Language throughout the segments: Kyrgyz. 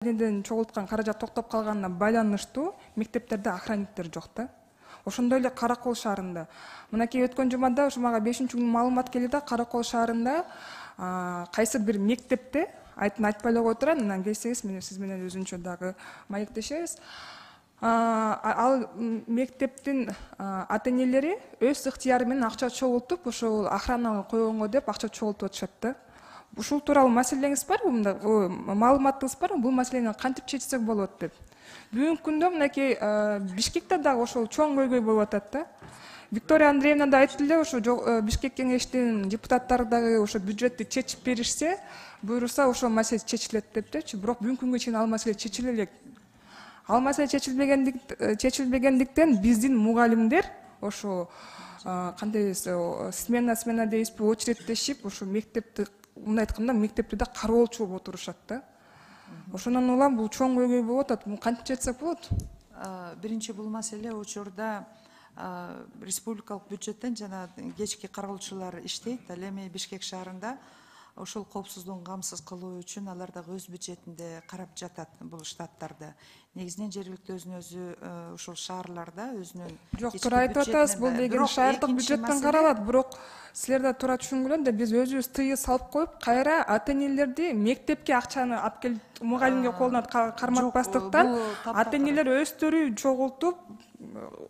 Ден чогулткан каражат токтоп калганына байланыштуу мектептерде охранниктер жок да. Ошондой эле Каракол шаарында. Мынакей өткөн жумада ушу мага 5-күн маалымат келди да, Каракол шаарында кайсы бир мектепте айтпай эле кое турайын, анан келсеңиз мен сиз менен өзүнчө дагы маектешебиз. Ал мектептин ата-энелери өз ыктыяры менен акча чогултуп, ошол охрана койгонго деп акча чогултуп атышат да. Ушул тууралуу маселеңиз барбы, мында маалыматыңыз барбы, бул маселени кантип чечсек болот деп? Бүгүнкү күндө мынакей Бишкекте дагы ошол чоң көйгөй болуп атат да. Виктория Андреевна да айтты эле, ошо Бишкек кеңештин депутаттары дагы ошо бюджетти чечип беришсе, буйруса ошол маселе чечилет дептичи. Бирок бүгүнкү күнгө чейин ал маселе чечиле элек. Ал маселе чечилбегендиктен биздин мугалимдер ошо кандай дейсиз, смена дейсизби, очередтешип, ошо мектепти мындай айтканда мектепти да кароолчу болуп отурушат да. Ошондон улам бул чоң көйгөй болуп атат. Муну кантип чечсек болот? Биринчи бул маселе учурда республикалык бюджеттен жана кечки кароолчулар иштейт. Ал эми Бишкек шаарында ошол коопсуздугун камсыз кылуу үчүн алар дагы өз бюджетинде карап жатат бул штаттарды. Негизинен жергиликтүү өзү ошол шаарларда өзүнүн Жок, туура айтып атасыз, бул деген шаардык бюджеттен каралат, бирок силер да туура түшүнгүлө да, биз өзүбүз тыюу салып коюп, кайра ата-энелерди мектепке акчаны алып келип мугалимге колуна карматпастыктан ата-энелер өздөрү чогултуп,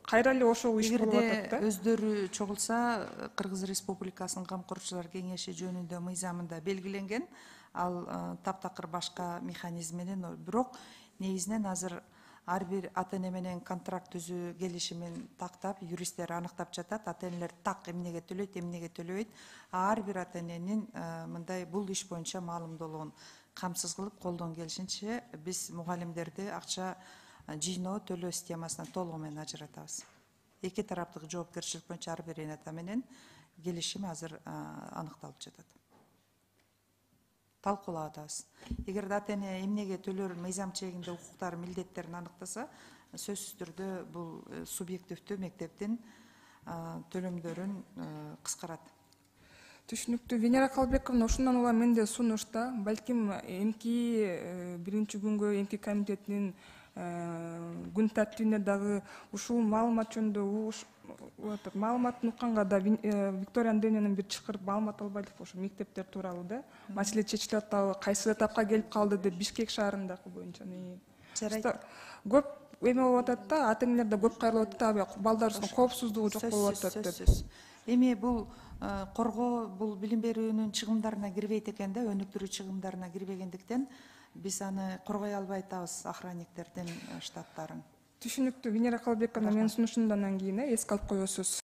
кайра эле ошол иш болуп атат да. Өздөрү чогулса, Кыргыз Республикасынын Камкорчулар кеңеши жөнүндө мыйзамында белгиленген, ал таптакыр башка механизм менен, бирок негизинен азыр ар бир ата-эне менен контракт түзүү келишимин тактап, юристтер аныктап жатат, ата-энелер так эмнеге төлөйт, эмнеге төлөбөйт. Ар бир ата-эненин мындай бул иш боюнча маалымдоолугун камсыз кылып, колдон келишинче биз мугалимдерди акча жыйноо төлөө системасынан толугу менен ажыратабыз. Эки тараптык жоопкерчилик боюнча ар бир эната менен келишим азыр аныкталып жатат. Талкуулап атабыз. Эгер ата-эне эмнеге төлөр мыйзам чегинде укуктары, милдеттерин аныктаса, сөзсүз түрдө бул субъективдүү мектептин төлөмдөрүн кыскарат. Түшүнүктүү. Венера Калбековна, ошондон улам менде сунушта, балким МКИ биринчи күнгө МКИ комитетинин күн тартибине дагы ушул маалымат жөнүндө маалыматын укканга да Виктория Андреевнанын бир чакырып маалымат албайлык ошо мектептер тууралуу да. Маселе чечилип атабы, кайсы этапка келип калды деп Бишкек шаарындагы боюнча. Көп эме болуп атат да, ата-энелер да көп кайрылып атат, балдарыбыздын коопсуздугу жок болуп атат деп. Эми бул коргоо бул билим берүүнүн чыгымдарына кирбейт экен да, өнүктүрүү чыгымдарына кирбегендиктен биз аны коргой албай атабыз, охранниктердин штаттарын. Түшүнүктүү. Венера Калбековна, менин сунушумдан кийин эске алып коесуз.